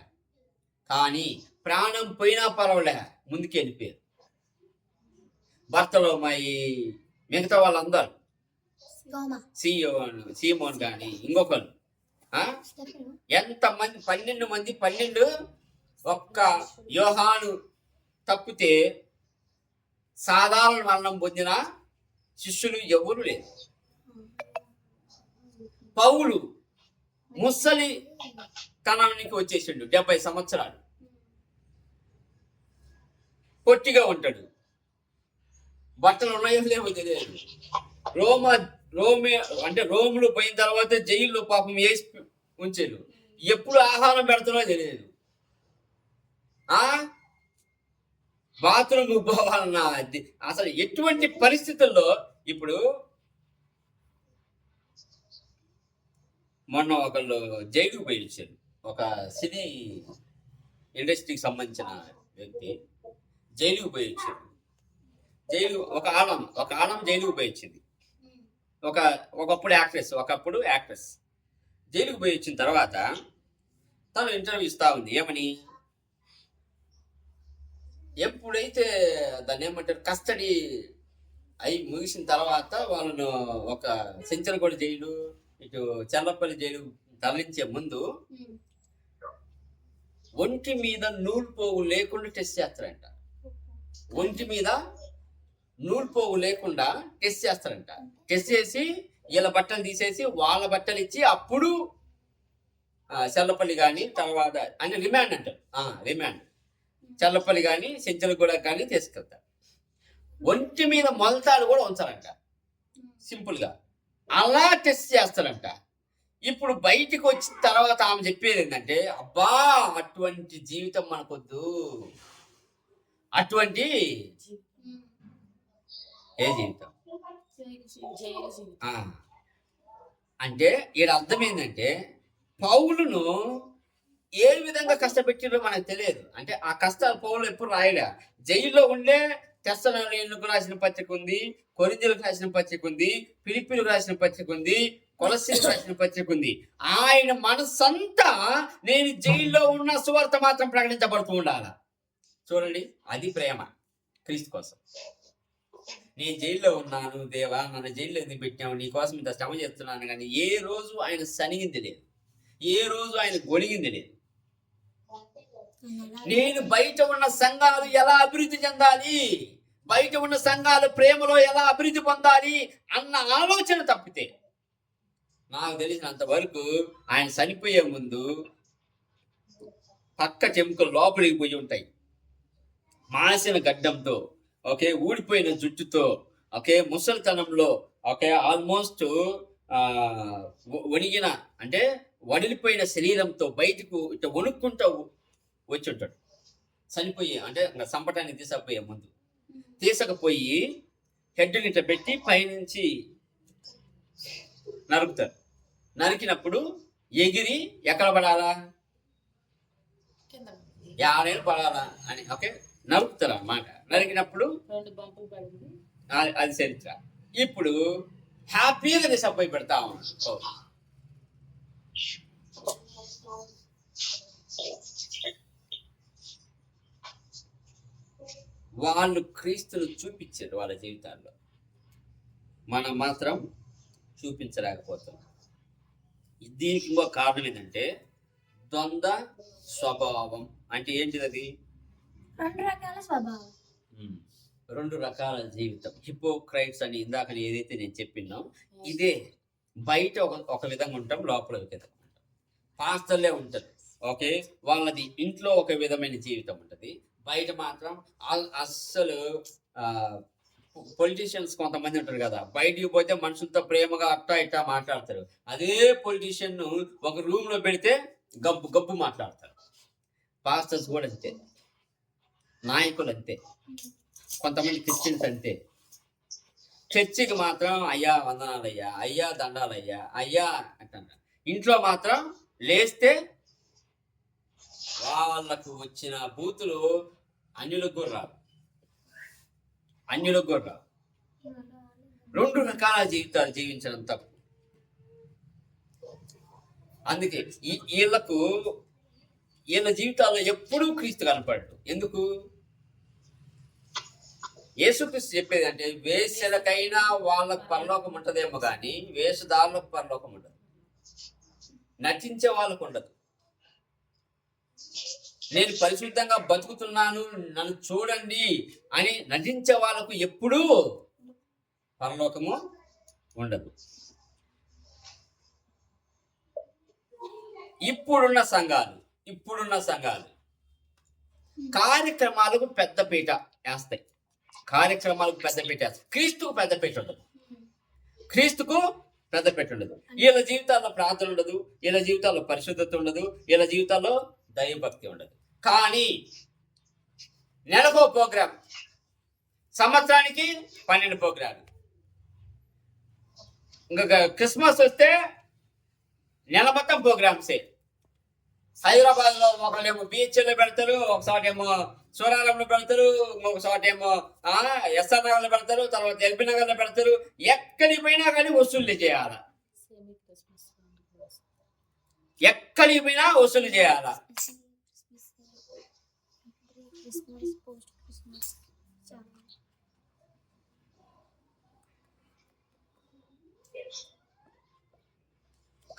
కానీ ప్రాణం పోయినా పర్వాలే, ముందుకు వెళ్ళిపోయారు. భర్తలోమాయి, మిగతా వాళ్ళందరూ, సీమోన్ కానీ ఇంకొకరు, ఎంతమంది 12 ఒక్క యోహాను తప్పితే సాధారణ మరణం పొందిన శిష్యులు ఎవరు లేరు. పౌలు ముసలి తనానికి వచ్చేసిండు, 70 సంవత్సరాలు, పొట్టిగా ఉంటాడు, బట్టలు ఉన్నాయో లేవో తెలియదు. రోములు పోయిన తర్వాత జైల్లో పాపం వేసి ఉంచారు. ఎప్పుడు ఆహారం పెడుతున్నా తెలియదు. బాత్రూమ్ పోవాలన్నా అసలు ఎటువంటి పరిస్థితుల్లో. ఇప్పుడు మొన్న ఒకళ్ళు జైలుకు పోయి వచ్చారు. ఒక సినీ ఇండస్ట్రీకి సంబంధించిన వ్యక్తి జైలుకు పోయి వచ్చారు. ఒక ఆలం జైలుకు పోయి వచ్చింది. ఒకప్పుడు యాక్ట్రెస్ జైలుకు పోయి వచ్చిన తర్వాత తను ఇంటర్వ్యూ ఇస్తా ఉంది. ఏమని? ఎప్పుడైతే దాన్ని ఏమంటారు, కస్టడీ అయి ముగిసిన తర్వాత వాళ్ళను ఒక సెంచరగూడ జైలు, ఇటు చల్లపల్లి జైలు తరలించే ముందు ఒంటి మీద నూలు పోగు లేకుండా టెస్ట్ చేస్తారంట. ఒంటి మీద నూలు పోగు లేకుండా టెస్ట్ చేస్తారంట. టెస్ట్ చేసి వీళ్ళ బట్టలు తీసేసి వాళ్ళ బట్టలు ఇచ్చి అప్పుడు చల్లపల్లి కానీ తర్వాత అంటే రిమాండ్ అంటారు, రిమాండ్ చల్లపల్లి కానీ సెంచలగూడ కానీ తీసుకెళ్తారు. ఒంటి మీద మొలతాడు కూడా ఉంచాలంట సింపుల్గా, అలా టెస్ట్ చేస్తారంట. ఇప్పుడు బయటికి వచ్చిన తర్వాత ఆమె చెప్పేది ఏంటంటే, అబ్బా అటువంటి జీవితం మనకొద్దు, అటువంటి ఏ జీవితం అంటే ఈడ అర్థం ఏంటంటే పౌలును ఏ విధంగా కష్టపెట్టిరో మనకు తెలియదు. అంటే ఆ కష్టాలు పౌలు ఎప్పుడు రాయలే. జైల్లో ఉండే తెస్సలోనికీయులకు రాసిన పత్రిక ఉంది, కొరింథీయులకు రాసిన పత్రిక ఉంది, ఫిలిప్పీలకు రాసిన పత్రిక ఉంది, కొలస్సీలకు రాసిన పత్రిక ఉంది. ఆయన మనసంతా నేను జైల్లో ఉన్న సువార్త మాత్రం ప్రకటించబడుతూ ఉండాల. చూడండి, అది ప్రేమ క్రీస్తు కోసం. నేను జైల్లో ఉన్నాను దేవా, నన్ను జైల్లో ఎందుకు పెట్టావు, నీ కోసం ఇంత శ్రమ చేస్తున్నాను, కానీ ఏ రోజు ఆయన సనిగింది లేదు, ఏ రోజు ఆయన గొణిగింది లేదు. నేను బయట ఉన్న సంఘాలు ఎలా అభివృద్ధి చెందాలి, బయట ఉన్న సంఘాలు ప్రేమలో ఎలా అభివృద్ధి పొందాలి అన్న ఆలోచన తప్పితే నాకు తెలిసినంత వరకు ఆయన చనిపోయే ముందు పక్క చెముకలు లోపలికి పోయి ఉంటాయి, మాసిన గడ్డంతో, ఓకే, ఊడిపోయిన జుట్టుతో, ఓకే, ముసలితనంలో, ఓకే, ఆల్మోస్ట్ వణిగిన అంటే వడిలిపోయిన శరీరంతో బయటకు ఇట్లా వణుక్కుంటూ వచ్చి ఉంటాడు. చనిపోయి అంటే సంపటాన్ని తీసుకపోయి హెడ్ని ఇట్లా పెట్టి పైనుంచి నరుకుతారు. నరికినప్పుడు ఎగిరి ఎక్కడ పడాలా, యాడైనా పడాలా అని, ఓకే, నరుకుతారు అన్నమాట. నరికినప్పుడు అది చరిత్ర. ఇప్పుడు హ్యాపీగా తీసుకుపోయి పెడతా ఉన్నాడు. వాళ్ళు క్రీస్తును చూపించారు వాళ్ళ జీవితాల్లో, మనం మాత్రం చూపించలేకపోతున్నాం. దీనికి ఇంకో కారణం ఏంటంటే ద్వంద్వ స్వభావం. అంటే ఏంటిది అది? రెండు రకాల స్వభావం, రెండు రకాల జీవితం. హిపోక్రైట్స్ అని ఇందాక ఏదైతే నేను చెప్పినో ఇదే. బయట ఒక విధంగా ఉంటాం, లోపల ఒక విధంగా ఉంటాం. పాస్టర్లే ఉంటారు, ఓకే, వాళ్ళది ఇంట్లో ఒక విధమైన జీవితం ఉంటుంది, బయట మాత్రం అస్సలు పొలిటీషియన్స్ కొంతమంది ఉంటారు కదా, బయటికి పోతే మనుషులతో ప్రేమగా అట్టా ఇట్టా మాట్లాడతారు. అదే పొలిటీషియన్ ఒక రూమ్ లో పెడితే గబ్బు గబ్బు మాట్లాడతారు. పాస్టర్స్ కూడా అంతే, నాయకులు అంతే, కొంతమంది క్రిస్టియన్స్ అంతే. చర్చికి మాత్రం అయ్యా వందనాలయ్యా, అయ్యా దండాలయ్యా, అయ్యా అంటారు. ఇంట్లో మాత్రం లేస్తే వాళ్ళకు వచ్చిన బూతులు అన్యులకు కూడా రావు. రెండు రకాల జీవితాలు జీవించడం తప్పు. అందుకే వీళ్ళ జీవితాల్లో ఎప్పుడూ క్రీస్తు కనపడ్డు. ఎందుకు? యేసుక్రీస్తు చెప్పేది అంటే వేశ్యలకైనా వాళ్ళకు పరలోకం ఉంటదేమో కానీ వేషధారులకు పరలోకం ఉండదు, నటించే వాళ్ళకు ఉండదు. నేను పరిశుద్ధంగా బతుకుతున్నాను నన్ను చూడండి అని నటించే వాళ్ళకు ఎప్పుడూ పరలోకము ఉండదు. ఇప్పుడున్న సంఘాలు కార్యక్రమాలకు పెద్దపీట వేస్తాయి. క్రీస్తుకు పెద్దపీట ఉండదు. వీళ్ళ జీవితాల్లో ప్రార్థన ఉండదు, వీళ్ళ జీవితాల్లో పరిశుద్ధత ఉండదు, వీళ్ళ జీవితాల్లో దైవభక్తి ఉండదు. కానీ నెలకో ప్రోగ్రాం, సంవత్సరానికి 12 ప్రోగ్రాలు, ఇంకా క్రిస్మస్ వస్తే నెల మొత్తం ప్రోగ్రామ్సే. హైదరాబాద్ లో ఒకళ్ళేమో బీచ్లో పెడతారు, ఒకసాటేమో సూరాలంలో పెడతారు, ఒకసాటేమో ఎస్ఆర్ నగర్లో పెడతారు, తర్వాత ఎల్బీ నగర్లో పెడతారు. ఎక్కడికి పోయినా కానీ వసూలు చేయాలా, ఎక్కడికి పోయినా వసూలు చేయాలా.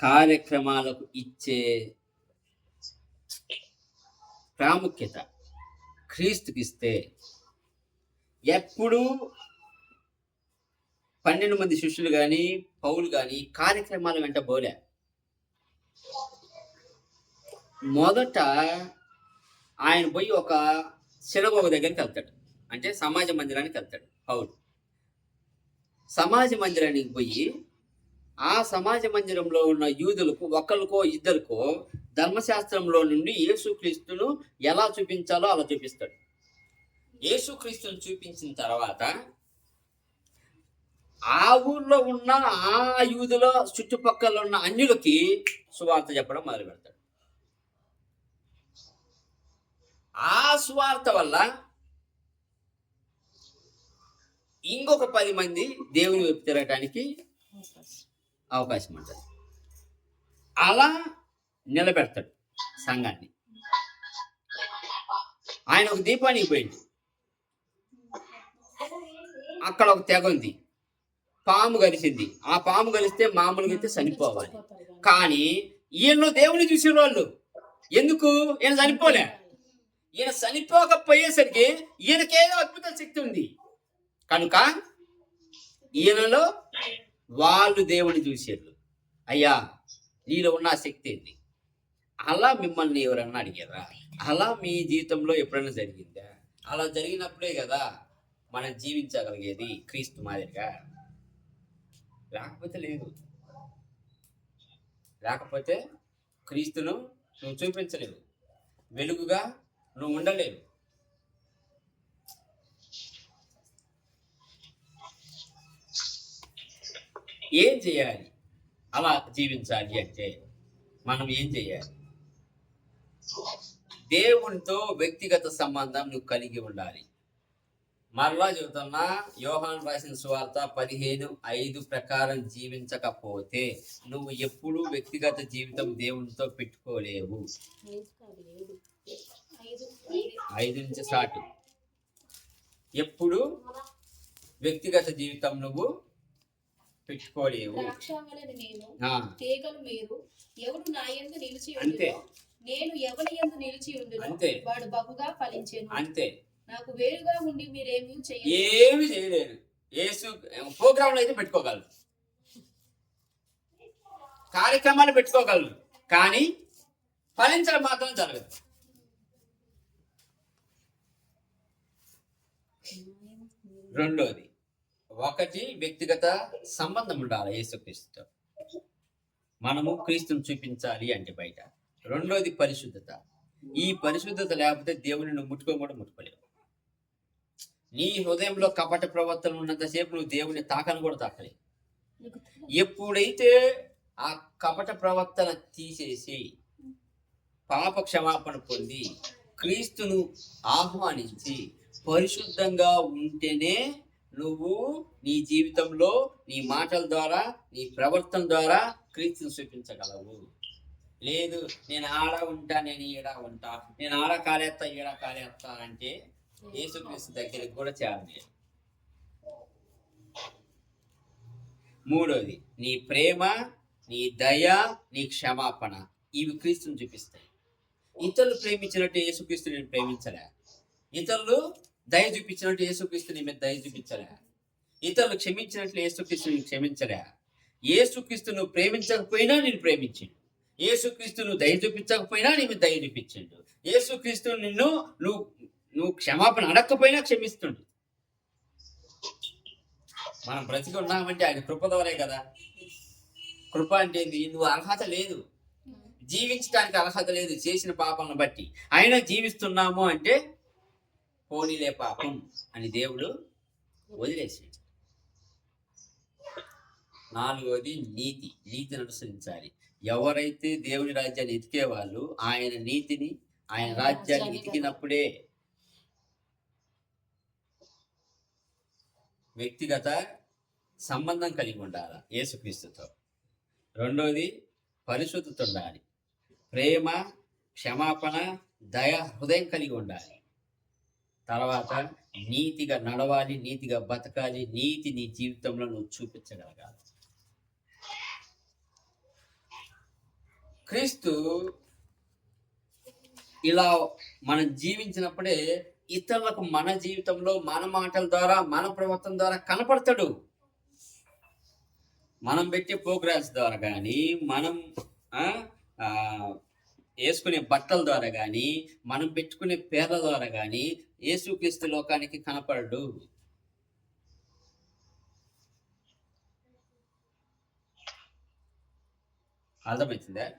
కార్యక్రమాలకు ఇచ్చే ప్రాముఖ్యత క్రీస్తుకి ఇస్తే ఎప్పుడూ 12 మంది శిష్యులు కానీ పౌలు కానీ కార్యక్రమాల వెంట పోలే. మొదట ఆయన పోయి ఒక సినగోగ దగ్గరికి వెళ్తాడు, అంటే సమాజ మందిరానికి వెళ్తాడు పౌలు. సమాజ మందిరానికి పోయి ఆ సమాజ మందిరంలో ఉన్న యూదులకు ఒకరికో ఇద్దరికో ధర్మశాస్త్రంలో నుండి యేసుక్రీస్తును ఎలా చూపించాలో అలా చూపిస్తాడు. యేసుక్రీస్తును చూపించిన తర్వాత ఆ ఊర్లో ఉన్న ఆ యూదుల చుట్టుపక్కల ఉన్న అన్యులకి సువార్త చెప్పడం మొదలు పెడతాడు. ఆ సువార్త వల్ల ఇంకొక 10 మంది దేవుని వైపు తిరగటానికి అవకాశం ఉంటుంది. అలా నిలబెడతాడు సంఘాన్ని. ఆయన ఒక దీపానికి పోయింది, అక్కడ ఒక తెగ ఉంది, పాము కలిసింది. ఆ పాము కలిస్తే మామూలుగా అయితే చనిపోవాలి, కానీ ఈయన దేవుని చూసిన వాళ్ళు ఎందుకు? ఈయన చనిపోలే. ఈయన చనిపోకపోయేసరికి ఈయనకేదో అద్భుత శక్తి ఉంది కనుక ఈయనలో వాళ్ళు దేవుని చూసారు. అయ్యా నీలో ఉన్న శక్తి ఏంది? అలా మిమ్మల్ని ఎవరన్నా అడిగారా? అలా మీ జీవితంలో ఎప్పుడైనా జరిగిందా? అలా జరిగినప్పుడే కదా మనం జీవించగలిగేది క్రీస్తు మాదిరిగా. లేకపోతే లేదు. లేకపోతే క్రీస్తును నువ్వు చూపించలేవు, వెలుగుగా నువ్వు ఉండలేవు. ఏం చేయాలి అలా జీవించాలి అంటే? మనం ఏం చేయాలి? దేవునితో వ్యక్తిగత సంబంధం నువ్వు కలిగి ఉండాలి. మరలా చెబుతున్నా, యోహాను రాసిన సువార్త 15:5 ప్రకారం జీవించకపోతే నువ్వు ఎప్పుడూ వ్యక్తిగత జీవితం దేవునితో పెట్టుకోలేవు. 5 నుంచి స్టార్ట్. ఎప్పుడు వ్యక్తిగత జీవితం నువ్వు పెట్టుకోలేవు. ద్రాక్షావళిని నేను, తీగలు మీరు. ఎవడు నా యందు నిలిచి ఉండునో, నేను ఎవని యందు నిలిచి ఉండునో వాడు బహుగా ఫలించెను. అంతే. నాకు వేరుగా ఉండి మీరేమీ ఏమి చేయలేరు. యేసు ప్రోగ్రాంలు అయితే పెట్టుకోగలరు, కార్యక్రమాలు పెట్టుకోగలరు, కానీ ఫలించడం మాత్రం జరగదు. రెండోది, ఒకటి వ్యక్తిగత సంబంధం ఉండాలి యేసుక్రీస్తుతో. మనము క్రీస్తుని చూపించాలి అంటే బయట. రెండోది పరిశుద్ధత. ఈ పరిశుద్ధత లేకపోతే దేవుని నువ్వు ముట్టుకోలేవు. నీ హృదయంలో కపట ప్రవర్తన ఉన్నంతసేపు నువ్వు దేవుని తాకను కూడా తాకలేవు. ఎప్పుడైతే ఆ కపట ప్రవర్తన తీసేసి పాప క్షమాపణ పొంది క్రీస్తును ఆహ్వానించి పరిశుద్ధంగా ఉంటేనే నువ్వు నీ జీవితంలో నీ మాటల ద్వారా నీ ప్రవర్తన ద్వారా క్రీస్తుని చూపించగలవు. లేదు నేను ఆడ ఉంటా, నేను ఈడ ఉంటా, నేను ఆడ కాలేస్తా ఈడ కాలేస్తా అంటే యేసుక్రీస్తు దగ్గరికి కూడా చేరలేదు. మూడోది, నీ ప్రేమ, నీ దయ, నీ క్షమాపణ, ఇవి క్రీస్తుని చూపిస్తాయి. ఇతరులు ప్రేమించినట్టు యేసుక్రీస్తు నేను ప్రేమించలే. ఇతరులు దయ చూపించినట్టు యేసుక్రీస్తు నీ మీద దయ చూపించలే. ఇతరులు క్షమించినట్లు యేసుక్రీస్తు నేను క్షమించలే. యేసుక్రీస్తు నువ్వు ప్రేమించకపోయినా నేను ప్రేమించిండు. యేసుక్రీస్తు నువ్వు దయ చూపించకపోయినా నీ మీద దయ చూపించిండు. యేసుక్రీస్తు నిన్ను నువ్వు క్షమాపణ అడగకపోయినా క్షమిస్తుండు. మనం బ్రతికి ఉన్నామంటే ఆయన కృప ద్వారే కదా. కృప అంటే నువ్వు అర్హత లేదు, జీవించడానికి అర్హత లేదు చేసిన పాపాలను బట్టి. అయినా జీవిస్తున్నాము అంటే పోనీలే పాపం అని దేవుడు వదిలేసాడు. నాలుగోది, నీతిని అనుసరించాలి. ఎవరైతే దేవుని రాజ్యాన్ని ఎతికే వాళ్ళు ఆయన నీతిని, ఆయన రాజ్యాన్ని ఎతికినప్పుడే వ్యక్తిగత సంబంధం కలిగి ఉండాలి యేసుక్రీస్తుతో. రెండోది, పరిశుద్ధత ఉండాలి. ప్రేమ, క్షమాపణ, దయ, హృదయం కలిగి ఉండాలి. తర్వాత నీతిగా నడవాలి, నీతిగా బతకాలి. నీతి నీ జీవితంలో నువ్వు చూపించగలగాలి. క్రీస్తు ఇలా మనం జీవించినప్పుడే ఇతరులకు మన జీవితంలో మన మాటల ద్వారా మన ప్రవర్తన ద్వారా కనపడతాడు. మనం పెట్టే ప్రోగ్రామ్స్ ద్వారా కానీ, మనం ఆ, ఆ, వేసుకునే బట్టల ద్వారా కానీ, మనం పెట్టుకునే పేర్ల ద్వారా కానీ యేసుక్రీస్తు లోకానికి కనపడడు. అర్థమవుతుందా?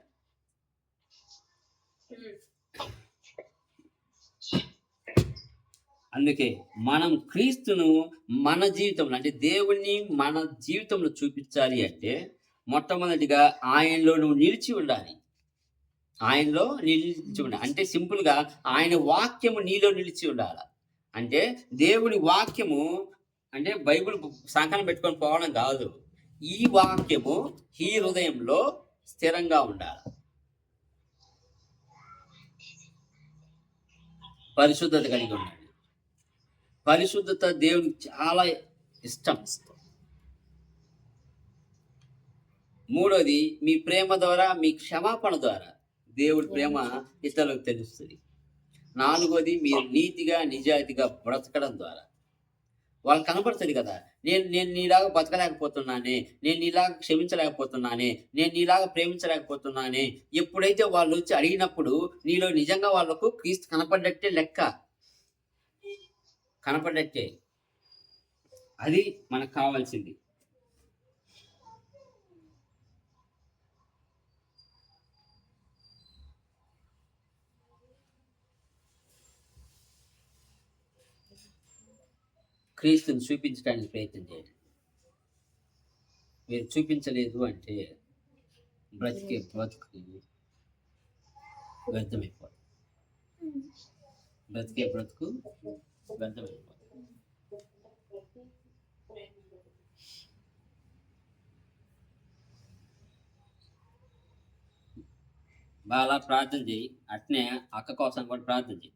అందుకే మనం క్రీస్తును మన జీవితంలో, అంటే దేవుణ్ణి మన జీవితంలో చూపించాలి అంటే మొట్టమొదటిగా ఆయనలో నువ్వు నిలిచి ఉండాలి. ఆయనలో నిలిచి ఉండాలి అంటే సింపుల్గా ఆయన వాక్యము నీలో నిలిచి ఉండాలి. అంటే దేవుని వాక్యము అంటే బైబిల్ సంకలనం పెట్టుకొని పోవడం కాదు. ఈ వాక్యము ఈ హృదయంలో స్థిరంగా ఉండాలి. పరిశుద్ధత కలిగి ఉండాలి. పరిశుద్ధత దేవునికి చాలా ఇష్టం. మూడోది, మీ ప్రేమ ద్వారా, మీ క్షమాపణ ద్వారా దేవుడి ప్రేమ ఇతరులకు తెలుస్తుంది. నాలుగోది, మీరు నీతిగా నిజాయితీగా బ్రతకడం ద్వారా వాళ్ళకి కనపడుతుంది కదా, నేను నీలాగా బతకలేకపోతున్నానే, నేను నీలాగా క్షమించలేకపోతున్నానే, నేను నీలాగా ప్రేమించలేకపోతున్నానే. ఎప్పుడైతే వాళ్ళు వచ్చి అడిగినప్పుడు నీలో నిజంగా వాళ్ళకు క్రీస్తు కనపడ్డట్టే లెక్క, కనపడ్డట్టే. అది మనకు కావాల్సింది. క్రీస్తుని చూపించడానికి ప్రయత్నం చేయండి. మీరు చూపించలేదు అంటే బ్రతికే బ్రతుకు వ్యర్థమైపోతుంది. బ్రతికే బ్రతుకు వ్యర్థమైపోతుంది. బాగా ప్రార్థన చేయి. అట్నే అక్క కోసం కూడా ప్రార్థన చేయి.